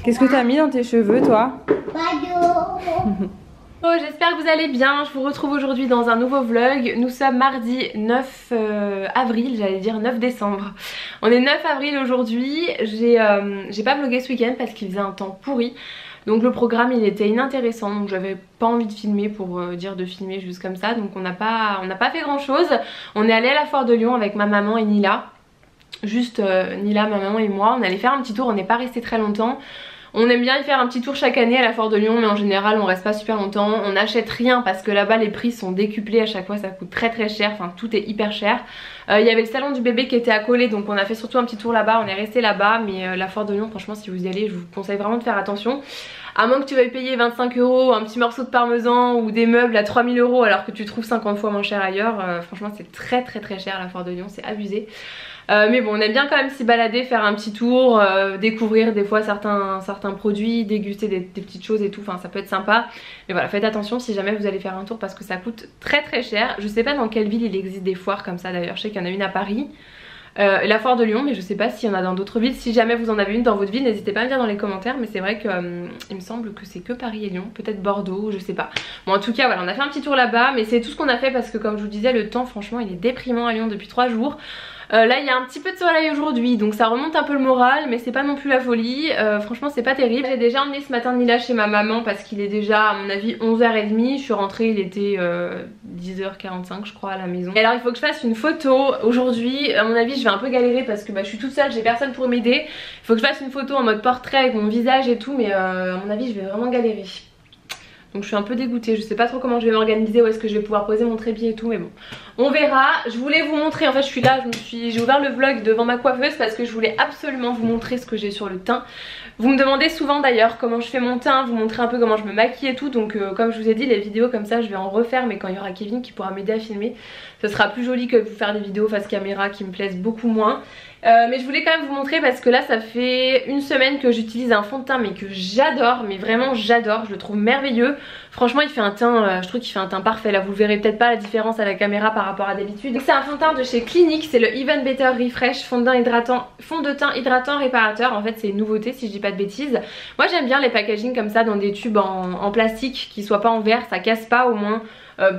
Qu'est-ce que t'as mis dans tes cheveux toi? Oh, j'espère que vous allez bien, je vous retrouve aujourd'hui dans un nouveau vlog. Nous sommes mardi 9 avril, j'allais dire 9 décembre. On est 9 avril aujourd'hui, j'ai pas vlogué ce week-end parce qu'il faisait un temps pourri. Donc le programme il était inintéressant, donc j'avais pas envie de filmer pour dire de filmer juste comme ça. Donc on n'a pas fait grand chose. On est allé à la foire de Lyon avec ma maman et Nila. Juste Nila, ma maman et moi, on allait faire un petit tour, on n'est pas resté très longtemps. On aime bien y faire un petit tour chaque année à la foire de Lyon, mais en général on reste pas super longtemps. On n'achète rien parce que là-bas les prix sont décuplés à chaque fois, ça coûte très cher, enfin tout est hyper cher. Il y avait le salon du bébé qui était accolé, donc on a fait surtout un petit tour là-bas, on est resté là-bas. Mais la foire de Lyon, franchement si vous y allez, je vous conseille vraiment de faire attention. À moins que tu veuilles payer 25 € un petit morceau de parmesan ou des meubles à 3000 € alors que tu trouves 50 fois moins cher ailleurs. Franchement c'est très cher la foire de Lyon, c'est abusé. Mais bon, on aime bien quand même s'y balader, faire un petit tour, découvrir des fois certains produits, déguster des petites choses et tout, enfin ça peut être sympa. Mais voilà, faites attention si jamais vous allez faire un tour parce que ça coûte très cher. Je sais pas dans quelle ville il existe des foires comme ça d'ailleurs, je sais qu'il y en a une à Paris. La foire de Lyon, mais je sais pas s'il y en a dans d'autres villes. Si jamais vous en avez une dans votre ville, n'hésitez pas à me dire dans les commentaires. Mais c'est vrai que il me semble que c'est que Paris et Lyon, peut-être Bordeaux, je sais pas. Bon en tout cas voilà, on a fait un petit tour là-bas, mais c'est tout ce qu'on a fait parce que comme je vous disais, le temps franchement il est déprimant à Lyon depuis 3 jours. Là il y a un petit peu de soleil aujourd'hui, donc ça remonte un peu le moral, mais c'est pas non plus la folie. Franchement c'est pas terrible. J'ai déjà emmené ce matin Nila chez ma maman parce qu'il est déjà à mon avis 11h30. Je suis rentrée, il était 10h45 je crois à la maison. Et alors il faut que je fasse une photo aujourd'hui. À mon avis je vais un peu galérer parce que je suis toute seule, j'ai personne pour m'aider. Il faut que je fasse une photo en mode portrait avec mon visage et tout, mais à mon avis je vais vraiment galérer. Donc je suis un peu dégoûtée, je sais pas trop comment je vais m'organiser, où est-ce que je vais pouvoir poser mon trépied et tout, mais bon, on verra. Je voulais vous montrer, en fait je suis là, j'ai ouvert le vlog devant ma coiffeuse parce que je voulais absolument vous montrer ce que j'ai sur le teint. Vous me demandez souvent d'ailleurs comment je fais mon teint, vous montrer un peu comment je me maquille et tout, donc comme je vous ai dit, les vidéos comme ça je vais en refaire, mais quand il y aura Kevin qui pourra m'aider à filmer, ce sera plus joli que de vous faire des vidéos face caméra qui me plaisent beaucoup moins. Mais je voulais quand même vous montrer parce que là ça fait une semaine que j'utilise un fond de teint mais que j'adore, mais vraiment j'adore, je le trouve merveilleux. Franchement il fait un teint, je trouve qu'il fait un teint parfait. Là vous le verrez peut-être pas la différence à la caméra par rapport à d'habitude. C'est un fond de teint de chez Clinique, c'est le Even Better Refresh fond de teint hydratant réparateur. En fait c'est une nouveauté si je dis pas de bêtises. Moi j'aime bien les packaging comme ça dans des tubes en plastique qui soient pas en verre, ça casse pas au moins.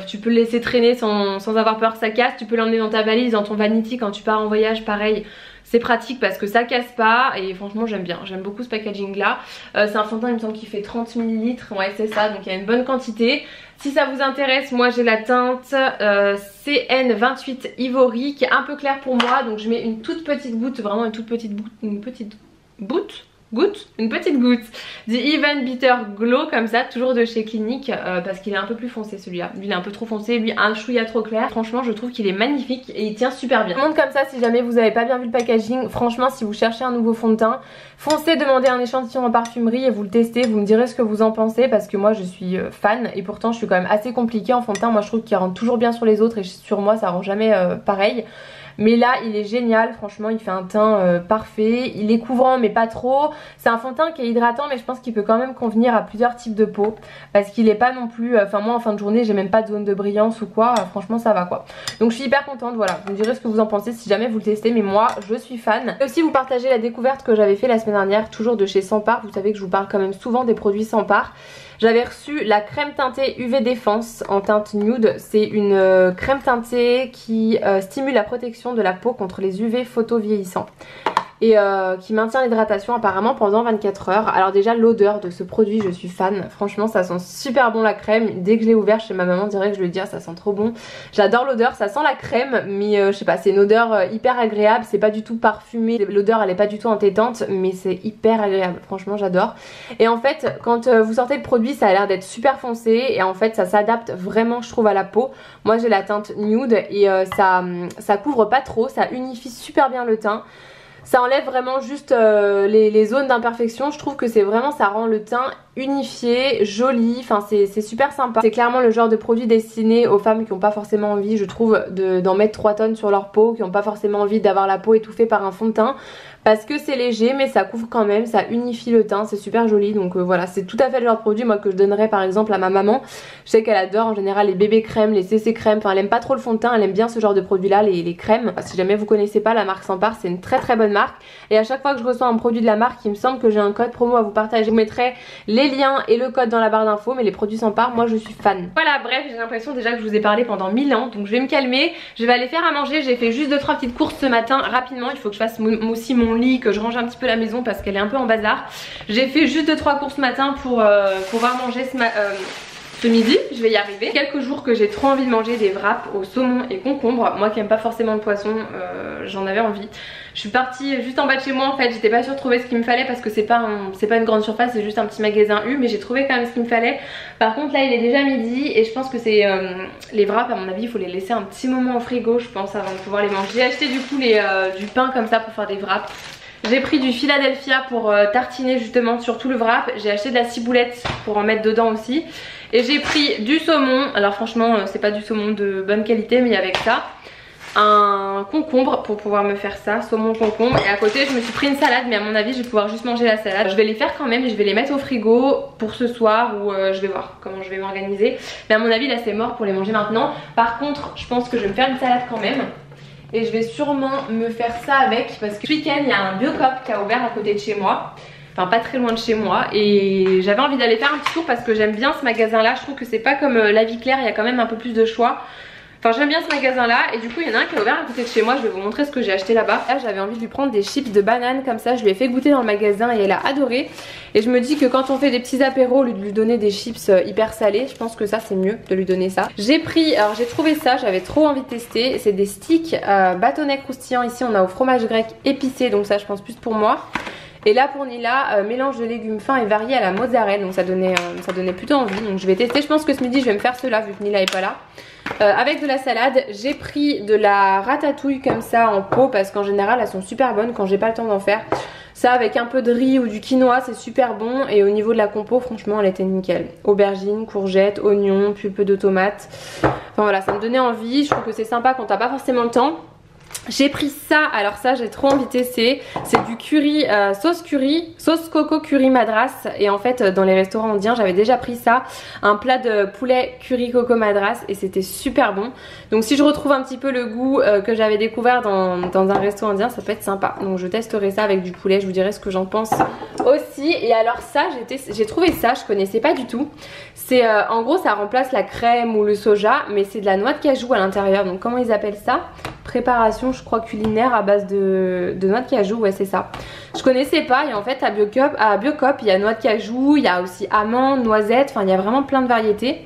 Tu peux le laisser traîner sans avoir peur que ça casse. Tu peux l'emmener dans ta valise, dans ton vanity quand tu pars en voyage, pareil. C'est pratique parce que ça casse pas et franchement j'aime bien, j'aime beaucoup ce packaging là. C'est un fond de teint il me semble qu'il fait 30 ml, ouais c'est ça, donc il y a une bonne quantité. Si ça vous intéresse, moi j'ai la teinte CN28 Ivory qui est un peu claire pour moi, donc je mets une toute petite goutte, vraiment une toute petite goutte du Even Better Glow comme ça, toujours de chez Clinique, parce qu'il est un peu plus foncé celui-là. Lui il est un peu trop foncé, lui un chouïa trop clair. Franchement je trouve qu'il est magnifique et il tient super bien. Je montre comme ça si jamais vous avez pas bien vu le packaging. Franchement si vous cherchez un nouveau fond de teint, foncez demander un échantillon en parfumerie et vous le testez, vous me direz ce que vous en pensez parce que moi je suis fan et pourtant je suis quand même assez compliquée en fond de teint. Moi je trouve qu'il rentre toujours bien sur les autres et sur moi ça rend jamais pareil. Mais là il est génial, franchement il fait un teint parfait, il est couvrant mais pas trop. C'est un fond de teint qui est hydratant mais je pense qu'il peut quand même convenir à plusieurs types de peau. Parce qu'il est pas non plus, enfin moi en fin de journée j'ai même pas de zone de brillance ou quoi, franchement ça va quoi. Donc je suis hyper contente, voilà, vous me direz ce que vous en pensez si jamais vous le testez, mais moi je suis fan. Et aussi vous partagez la découverte que j'avais fait la semaine dernière, toujours de chez Sampar, vous savez que je vous parle quand même souvent des produits Sampar. J'avais reçu la crème teintée UV Défense en teinte nude. C'est une crème teintée qui stimule la protection de la peau contre les UV photo vieillissants. Et qui maintient l'hydratation apparemment pendant 24 heures. Alors déjà l'odeur de ce produit je suis fan, franchement ça sent super bon la crème. Dès que je l'ai ouvert chez ma maman direct je lui ai dit ah, ça sent trop bon. J'adore l'odeur, ça sent la crème mais je sais pas, c'est une odeur hyper agréable, c'est pas du tout parfumé, l'odeur elle est pas du tout entêtante mais c'est hyper agréable, franchement j'adore. Et en fait quand vous sortez le produit ça a l'air d'être super foncé et en fait ça s'adapte vraiment je trouve à la peau. Moi j'ai la teinte nude et ça couvre pas trop, ça unifie super bien le teint. Ça enlève vraiment juste les zones d'imperfection. Je trouve que c'est vraiment, ça rend le teint unifié, joli, enfin c'est super sympa. C'est clairement le genre de produit destiné aux femmes qui n'ont pas forcément envie, je trouve, d'en mettre 3 tonnes sur leur peau, qui n'ont pas forcément envie d'avoir la peau étouffée par un fond de teint. parce que c'est léger mais ça couvre quand même, ça unifie le teint, c'est super joli. Donc voilà, c'est tout à fait le genre de produit moi que je donnerais par exemple à ma maman. Je sais qu'elle adore en général les bébés crèmes, les CC crèmes, enfin elle aime pas trop le fond de teint, elle aime bien ce genre de produit là, les crèmes. Si jamais vous connaissez pas la marque Sampar, c'est une très bonne marque et à chaque fois que je reçois un produit de la marque, il me semble que j'ai un code promo à vous partager. Je vous mettrai les liens et le code dans la barre d'infos, mais les produits Sampar, moi je suis fan. Voilà, bref, j'ai l'impression déjà que je vous ai parlé pendant 1000 ans, donc je vais me calmer, je vais aller faire à manger. J'ai fait juste 2-3 petites courses ce matin rapidement, il faut que je fasse aussi mon lit, que je range un petit peu la maison parce qu'elle est un peu en bazar. J'ai fait juste 2-3 courses ce matin pour pouvoir manger ce midi, je vais y arriver. Quelques jours que j'ai trop envie de manger des wraps au saumon et concombre. Moi qui aime pas forcément le poisson, j'en avais envie. Je suis partie juste en bas de chez moi en fait, j'étais pas sûre de trouver ce qu'il me fallait parce que c'est pas une grande surface, c'est juste un petit magasin U, mais j'ai trouvé quand même ce qu'il me fallait. Par contre là il est déjà midi et je pense que c'est les wraps, à mon avis il faut les laisser un petit moment au frigo je pense avant de pouvoir les manger. J'ai acheté du coup du pain comme ça pour faire des wraps. J'ai pris du Philadelphia pour tartiner justement sur tout le wrap. J'ai acheté de la ciboulette pour en mettre dedans aussi. Et j'ai pris du saumon. Alors franchement c'est pas du saumon de bonne qualité mais avec ça. Un concombre pour pouvoir me faire ça, saumon concombre. Et à côté je me suis pris une salade mais à mon avis je vais pouvoir juste manger la salade. Je vais les faire quand même et je vais les mettre au frigo pour ce soir ou je vais voir comment je vais m'organiser. Mais à mon avis là c'est mort pour les manger maintenant. Par contre je pense que je vais me faire une salade quand même. Et je vais sûrement me faire ça avec parce que ce week-end il y a un Biocop qui a ouvert à côté de chez moi. Enfin pas très loin de chez moi et j'avais envie d'aller faire un petit tour parce que j'aime bien ce magasin là. Je trouve que c'est pas comme La Vie Claire, il y a quand même un peu plus de choix. Enfin j'aime bien ce magasin là et du coup il y en a un qui a ouvert à côté de chez moi. Je vais vous montrer ce que j'ai acheté là-bas. Là j'avais envie de lui prendre des chips de banane comme ça. Je lui ai fait goûter dans le magasin et elle a adoré. Et je me dis que quand on fait des petits apéros, au lieu de lui donner des chips hyper salés, je pense que ça c'est mieux de lui donner ça. J'ai pris, alors j'ai trouvé ça, j'avais trop envie de tester. C'est des sticks bâtonnets croustillants. Ici on a au fromage grec épicé, donc ça je pense plus pour moi. Et là pour Nila, mélange de légumes fins et variés à la mozzarella, donc ça donnait plutôt envie. Donc je vais tester, je pense que ce midi je vais me faire cela vu que Nila est pas là. Avec de la salade, j'ai pris de la ratatouille comme ça en pot parce qu'en général elles sont super bonnes quand j'ai pas le temps d'en faire. Ça avec un peu de riz ou du quinoa c'est super bon et au niveau de la compo franchement elle était nickel. Aubergines, courgettes, oignons, pulpe de tomates. Enfin voilà, ça me donnait envie, je trouve que c'est sympa quand t'as pas forcément le temps. J'ai pris ça, alors ça j'ai trop envie de tester, c'est du curry, sauce coco curry madras. Et en fait dans les restaurants indiens j'avais déjà pris ça, un plat de poulet curry coco madras et c'était super bon. Donc si je retrouve un petit peu le goût que j'avais découvert dans un resto indien, ça peut être sympa. Donc je testerai ça avec du poulet, je vous dirai ce que j'en pense aussi. Et alors ça j'ai trouvé ça, je connaissais pas du tout. C'est en gros ça remplace la crème ou le soja mais c'est de la noix de cajou à l'intérieur. Donc comment ils appellent ça? Préparation je crois culinaire à base de noix de cajou, ouais c'est ça. Je connaissais pas et en fait à Biocop il y a noix de cajou, il y a aussi amandes, noisettes, enfin il y a vraiment plein de variétés.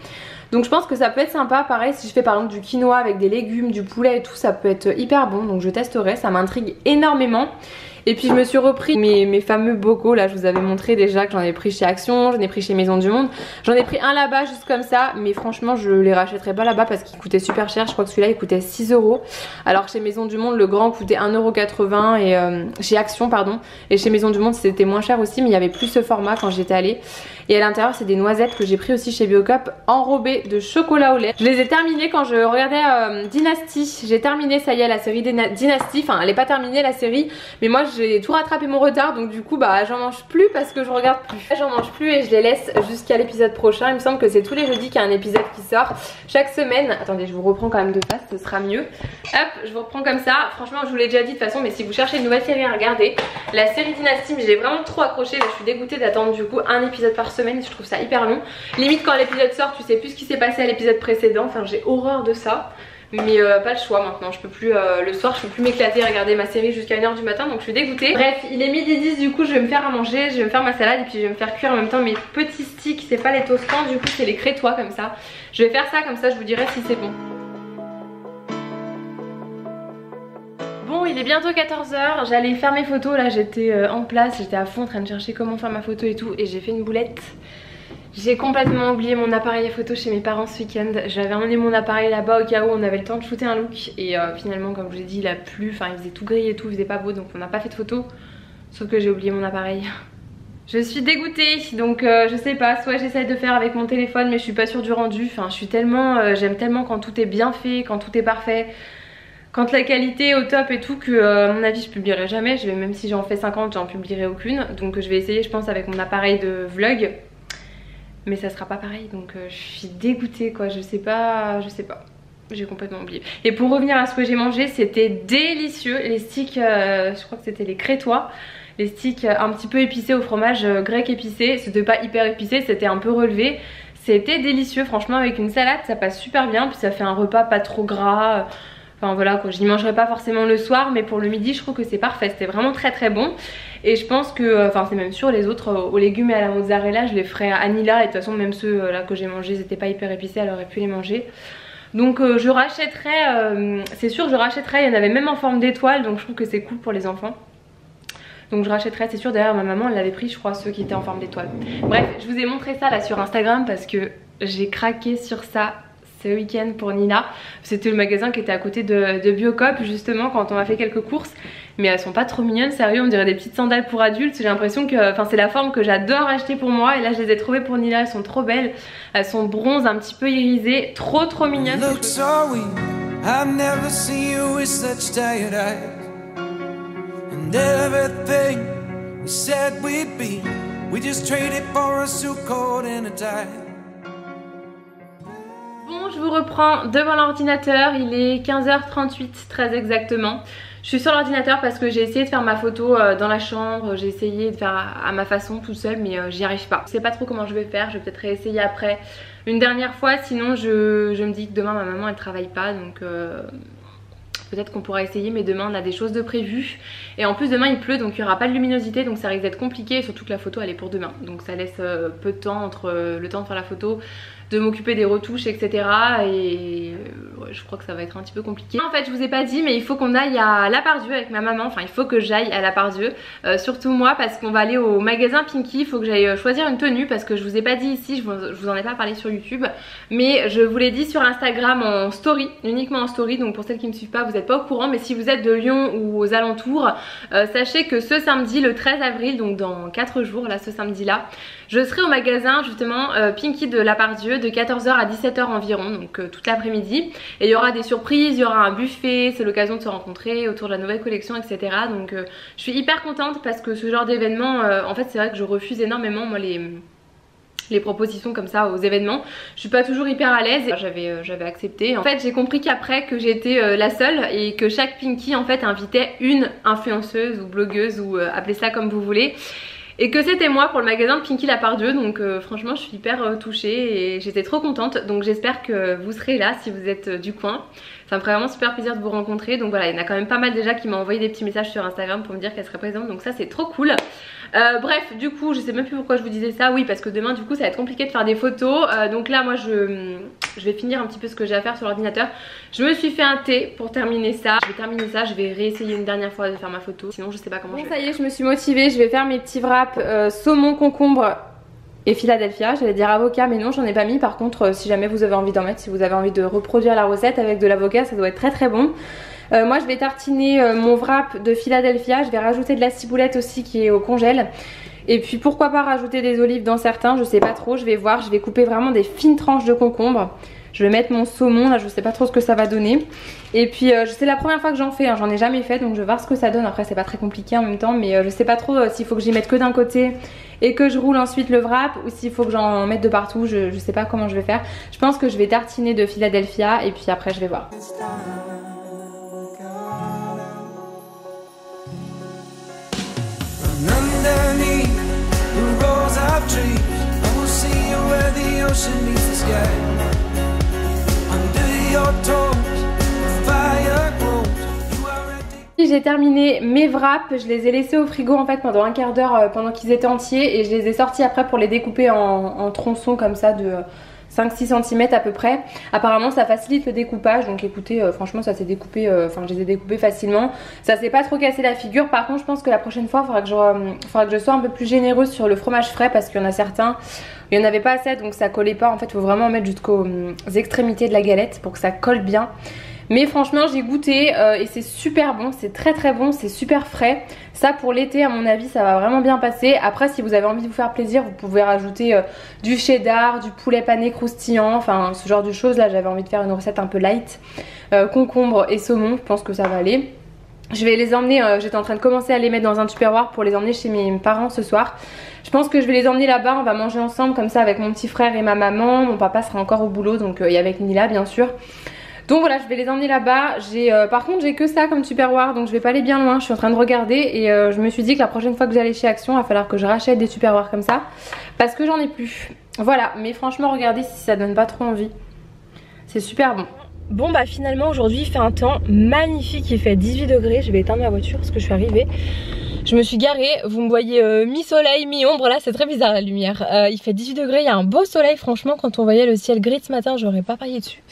Donc je pense que ça peut être sympa, pareil si je fais par exemple du quinoa avec des légumes, du poulet et tout, ça peut être hyper bon. Donc je testerai, ça m'intrigue énormément. Et puis je me suis repris mes fameux bocaux, là je vous avais montré déjà que j'en ai pris chez Action, j'en ai pris chez Maison du Monde. J'en ai pris un là-bas juste comme ça, mais franchement je les rachèterai pas là-bas parce qu'ils coûtaient super cher. Je crois que celui-là il coûtait 6 €. Alors que chez Maison du Monde le grand coûtait 1,80 € et chez Action pardon. Et chez Maison du Monde c'était moins cher aussi mais il y avait plus ce format quand j'étais allée. Et à l'intérieur c'est des noisettes que j'ai pris aussi chez Biocop enrobées de chocolat au lait. Je les ai terminées quand je regardais Dynasty. J'ai terminé ça y est la série Dynasty, enfin elle est pas terminée la série mais moi j'ai tout rattrapé mon retard donc du coup bah j'en mange plus parce que je regarde plus. J'en mange plus et je les laisse jusqu'à l'épisode prochain. Il me semble que c'est tous les jeudis qu'il y a un épisode qui sort chaque semaine. Attendez je vous reprends quand même de face, ce sera mieux. Hop je vous reprends comme ça. Franchement je vous l'ai déjà dit de toute façon mais si vous cherchez une nouvelle série à regarder, la série Dynasty, mais j'ai vraiment trop accroché. Là je suis dégoûtée d'attendre du coup un épisode par semaine, je trouve ça hyper long. Limite quand l'épisode sort tu sais plus ce qui s'est passé à l'épisode précédent, enfin j'ai horreur de ça. Mais pas le choix maintenant, je peux plus le soir je peux plus m'éclater à regarder ma série jusqu'à 1 h du matin donc je suis dégoûtée. Bref il est 12h10 du coup je vais me faire à manger, je vais me faire ma salade et puis je vais me faire cuire en même temps mes petits sticks. C'est pas les toastants du coup c'est les crétois comme ça. Je vais faire ça comme ça je vous dirai si c'est bon. Bon il est bientôt 14 h, j'allais faire mes photos là, j'étais en place, j'étais à fond en train de chercher comment faire ma photo et tout et j'ai fait une boulette. J'ai complètement oublié mon appareil photo chez mes parents ce week-end. J'avais emmené mon appareil là-bas au cas où on avait le temps de shooter un look. Et finalement comme je vous ai dit il a plu, enfin il faisait tout gris et tout, il faisait pas beau donc on n'a pas fait de photos. Sauf que j'ai oublié mon appareil. Je suis dégoûtée donc je sais pas, soit j'essaye de faire avec mon téléphone mais je suis pas sûre du rendu. Enfin je suis tellement, j'aime tellement quand tout est bien fait, quand tout est parfait. quand la qualité est au top et tout, que à mon avis je publierai jamais. Même si j'en fais 50, j'en publierai aucune. Donc je vais essayer, je pense, avec mon appareil de vlog. Mais ça sera pas pareil, donc je suis dégoûtée quoi, je sais pas. J'ai complètement oublié. Et pour revenir à ce que j'ai mangé, c'était délicieux. Les sticks, je crois que c'était les crétois. Les sticks un petit peu épicés au fromage grec épicé. C'était pas hyper épicé, c'était un peu relevé. C'était délicieux, franchement avec une salade ça passe super bien. Puis ça fait un repas pas trop gras. Enfin voilà quoi, je n'y mangerai pas forcément le soir. Mais pour le midi je trouve que c'est parfait. C'était vraiment très très bon. Et je pense que, enfin c'est même sûr, les autres aux légumes et à la mozzarella je les ferai à Nila. Et de toute façon même ceux là que j'ai mangés ils étaient pas hyper épicés, elle aurait pu les manger. Donc je rachèterai, c'est sûr je rachèterai, il y en avait même en forme d'étoile. Donc je trouve que c'est cool pour les enfants. Donc je rachèterai, c'est sûr. D'ailleurs ma maman elle l'avait pris je crois, ceux qui étaient en forme d'étoile. Bref, je vous ai montré ça là sur Instagram parce que j'ai craqué sur ça ce week-end pour Nina. C'était le magasin qui était à côté de Biocop justement quand on a fait quelques courses. Mais elles sont pas trop mignonnes, sérieux, on dirait des petites sandales pour adultes. J'ai l'impression que, enfin c'est la forme que j'adore acheter pour moi. Et là je les ai trouvées pour Nina, elles sont trop belles. Elles sont bronzes, un petit peu irisées, trop mignonnes. Bon, je vous reprends devant l'ordinateur, il est 15h38 très exactement. Je suis sur l'ordinateur parce que j'ai essayé de faire ma photo dans la chambre, j'ai essayé de faire à ma façon toute seule mais j'y arrive pas. Je sais pas trop comment je vais faire, je vais peut-être réessayer après une dernière fois, sinon je me dis que demain ma maman elle travaille pas donc peut-être qu'on pourra essayer, mais demain on a des choses de prévues. Et en plus demain il pleut donc il n'y aura pas de luminosité, donc ça risque d'être compliqué. Et surtout que la photo elle est pour demain, donc ça laisse peu de temps entre le temps de faire la photo, de m'occuper des retouches etc. Et ouais, je crois que ça va être un petit peu compliqué. En fait je vous ai pas dit mais il faut qu'on aille à Lapardieu avec ma maman. Enfin il faut que j'aille à Lapardieu, surtout moi parce qu'on va aller au magasin Pinky. Il faut que j'aille choisir une tenue parce que je vous ai pas dit ici, je vous en ai pas parlé sur YouTube, mais je vous l'ai dit sur Instagram en story, uniquement en story. Donc pour celles qui me suivent pas, vous n'êtes pas au courant, mais si vous êtes de Lyon ou aux alentours, sachez que ce samedi le 13 avril, donc dans 4 jours là, ce samedi là, je serai au magasin justement Pinky de Lapardieu de 14h à 17h environ, donc toute l'après-midi. Et il y aura des surprises, il y aura un buffet, c'est l'occasion de se rencontrer autour de la nouvelle collection etc. Donc je suis hyper contente parce que ce genre d'événement, en fait c'est vrai que je refuse énormément moi les propositions comme ça aux événements. Je suis pas toujours hyper à l'aise. J'avais accepté. En fait j'ai compris qu'après que j'étais la seule et que chaque Pinky en fait invitait une influenceuse ou blogueuse ou appelez ça comme vous voulez. Et que c'était moi pour le magasin de Pinky Lapardieu. Donc franchement je suis hyper touchée et j'étais trop contente. Donc j'espère que vous serez là si vous êtes du coin. Ça me ferait vraiment super plaisir de vous rencontrer. Donc voilà, il y en a quand même pas mal déjà qui m'ont envoyé des petits messages sur Instagram pour me dire qu'elle serait présente. Donc ça c'est trop cool. Bref, du coup je sais même plus pourquoi je vous disais ça. Oui parce que demain du coup ça va être compliqué de faire des photos. Donc là moi je vais finir un petit peu ce que j'ai à faire sur l'ordinateur. Je me suis fait un thé pour terminer ça. Je vais terminer ça, je vais réessayer une dernière fois de faire ma photo. Sinon je sais pas comment je vais. Ça y est, je me suis motivée, je vais faire mes petits wraps saumon, concombre et Philadelphia. J'allais dire avocat mais non j'en ai pas mis. Par contre si jamais vous avez envie d'en mettre, si vous avez envie de reproduire la recette avec de l'avocat, ça doit être très bon. Moi je vais tartiner mon wrap de Philadelphia. Je vais rajouter de la ciboulette aussi qui est au congèle. Et puis pourquoi pas rajouter des olives dans certains, je sais pas trop, je vais voir. Je vais couper vraiment des fines tranches de concombre. Je vais mettre mon saumon là, je sais pas trop ce que ça va donner. Et puis c'est la première fois que j'en fais, hein. J'en ai jamais fait donc je vais voir ce que ça donne. Après c'est pas très compliqué en même temps, mais je sais pas trop s'il faut que j'y mette que d'un côté et que je roule ensuite le wrap ou s'il faut que j'en mette de partout, je sais pas comment je vais faire. Je pense que je vais tartiner de Philadelphia et puis après je vais voir. J'ai terminé mes wraps, je les ai laissés au frigo en fait pendant un quart d'heure pendant qu'ils étaient entiers et je les ai sortis après pour les découper en tronçons comme ça de 5-6 cm à peu près. Apparemment ça facilite le découpage, donc écoutez franchement ça s'est découpé, enfin je les ai découpés facilement. Ça s'est pas trop cassé la figure. Par contre je pense que la prochaine fois il faudra que je sois un peu plus généreuse sur le fromage frais parce qu'il y en a certains, il n'y en avait pas assez donc ça collait pas. En fait il faut vraiment mettre jusqu'aux extrémités de la galette pour que ça colle bien. Mais franchement j'ai goûté et c'est super bon, c'est très très bon, c'est super frais. Ça pour l'été à mon avis ça va vraiment bien passer. Après si vous avez envie de vous faire plaisir vous pouvez rajouter du cheddar, du poulet pané croustillant, enfin ce genre de choses. Là j'avais envie de faire une recette un peu light, concombre et saumon, je pense que ça va aller. Je vais les emmener, j'étais en train de commencer à les mettre dans un tupperware pour les emmener chez mes parents ce soir. Je pense que je vais les emmener là-bas, on va manger ensemble comme ça avec mon petit frère et ma maman. Mon papa sera encore au boulot donc et avec Nila bien sûr. Donc voilà, je vais les emmener là-bas. Par contre j'ai que ça comme tupperware donc je vais pas aller bien loin. Je suis en train de regarder et je me suis dit que la prochaine fois que j'allais chez Action il va falloir que je rachète des tupperwares comme ça parce que j'en ai plus. Voilà, mais franchement regardez si ça donne pas trop envie. C'est super bon. Bon bah finalement aujourd'hui il fait un temps magnifique, il fait 18 degrés. Je vais éteindre ma voiture parce que je suis arrivée. Je me suis garée, vous me voyez mi-soleil, mi-ombre, là c'est très bizarre la lumière. Il fait 18 degrés, il y a un beau soleil, franchement quand on voyait le ciel gris ce matin j'aurais pas parié dessus.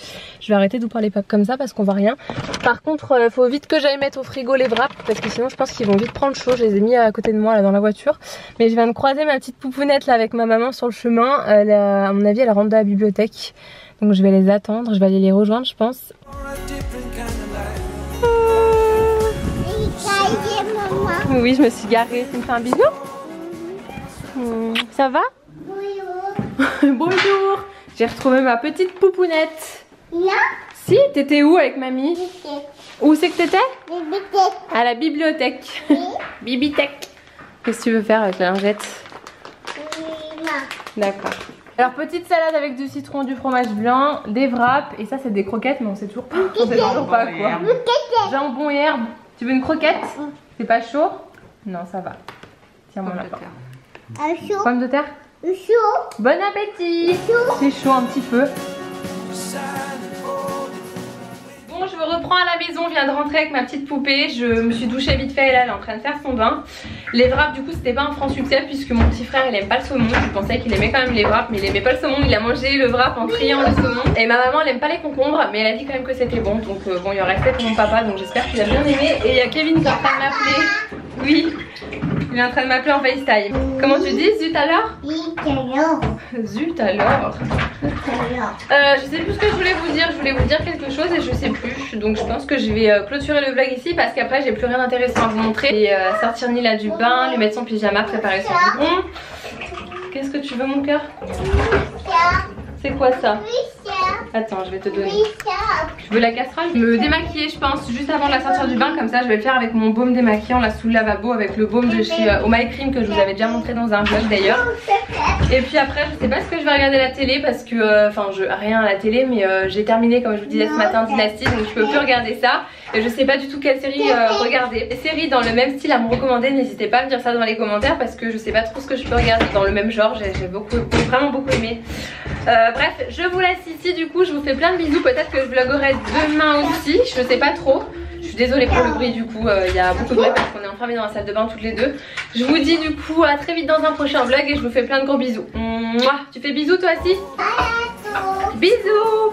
Je vais arrêter de vous parler pas comme ça parce qu'on voit rien. Par contre faut vite que j'aille mettre au frigo les wraps parce que sinon je pense qu'ils vont vite prendre chaud. Je les ai mis à côté de moi là dans la voiture. Mais je viens de croiser ma petite poupounette là avec ma maman sur le chemin. À mon avis elle rentre de la bibliothèque. Donc je vais les attendre, je vais aller les rejoindre je pense. Oui, je me suis garée. Tu me fais un bisou? Ça va? Bonjour. Bonjour. J'ai retrouvé ma petite poupounette. Non. Si, t'étais où avec mamie? Où c'est que t'étais? À la bibliothèque. Bibithèque. Qu'est-ce que tu veux faire avec la lingette? D'accord. Alors petite salade avec du citron, du fromage blanc, des wraps et ça c'est des croquettes mais on sait toujours pas, quoi. Jambon et herbe. Tu veux une croquette? C'est pas chaud? Non ça va. Tiens mon lapin. Pomme de terre? Chaud. Bon appétit. C'est chaud un petit peu. Bon je me reprends à la maison, je viens de rentrer avec ma petite poupée. Je me suis douchée vite fait et là elle est en train de faire son bain. Les wraps du coup c'était pas un franc succès puisque mon petit frère il aime pas le saumon. Je pensais qu'il aimait quand même les wraps mais il aimait pas le saumon. Il a mangé le wrap en friant le saumon. Et ma maman elle aime pas les concombres mais elle a dit quand même que c'était bon. Donc bon il y aurait respect pour mon papa donc j'espère qu'il a bien aimé. Et il y a Kevin qui est en train de m'appeler. Oui, il est en train de m'appeler en FaceTime. Comment tu dis? Zut alors? Zut alors. Je sais plus ce que je voulais vous dire. Je voulais vous dire quelque chose et je sais plus. Donc je pense que je vais clôturer le vlog ici parce qu'après j'ai plus rien d'intéressant à vous montrer. Et sortir Nila du bain, lui mettre son pyjama, préparer son biberon. Qu'est-ce que tu veux mon cœur? C'est quoi ça? Attends, je vais te donner. Tu veux la casserole? Je me démaquiller je pense juste avant de la sortir du bain. Comme ça je vais le faire avec mon baume démaquillant là sous le lavabo. Avec le baume de chez Oh My Cream que je vous avais déjà montré dans un vlog d'ailleurs. Et puis après je sais pas ce que je vais regarder à la télé parce que enfin rien à la télé mais j'ai terminé comme je vous disais ce matin Dynasty donc je peux plus regarder ça. Et je sais pas du tout quelle série regarder. Des séries dans le même style à me recommander, n'hésitez pas à me dire ça dans les commentaires parce que je sais pas trop ce que je peux regarder dans le même genre. J'ai vraiment beaucoup aimé. Bref, je vous laisse ici du coup, je vous fais plein de bisous. Peut-être que je vloguerai demain aussi, je sais pas trop. Je suis désolée pour le bruit du coup, il y a beaucoup de bruit parce qu'on est enfermés dans la salle de bain toutes les deux. Je vous dis du coup à très vite dans un prochain vlog et je vous fais plein de gros bisous. Mouah. Tu fais bisous toi aussi? Bisous.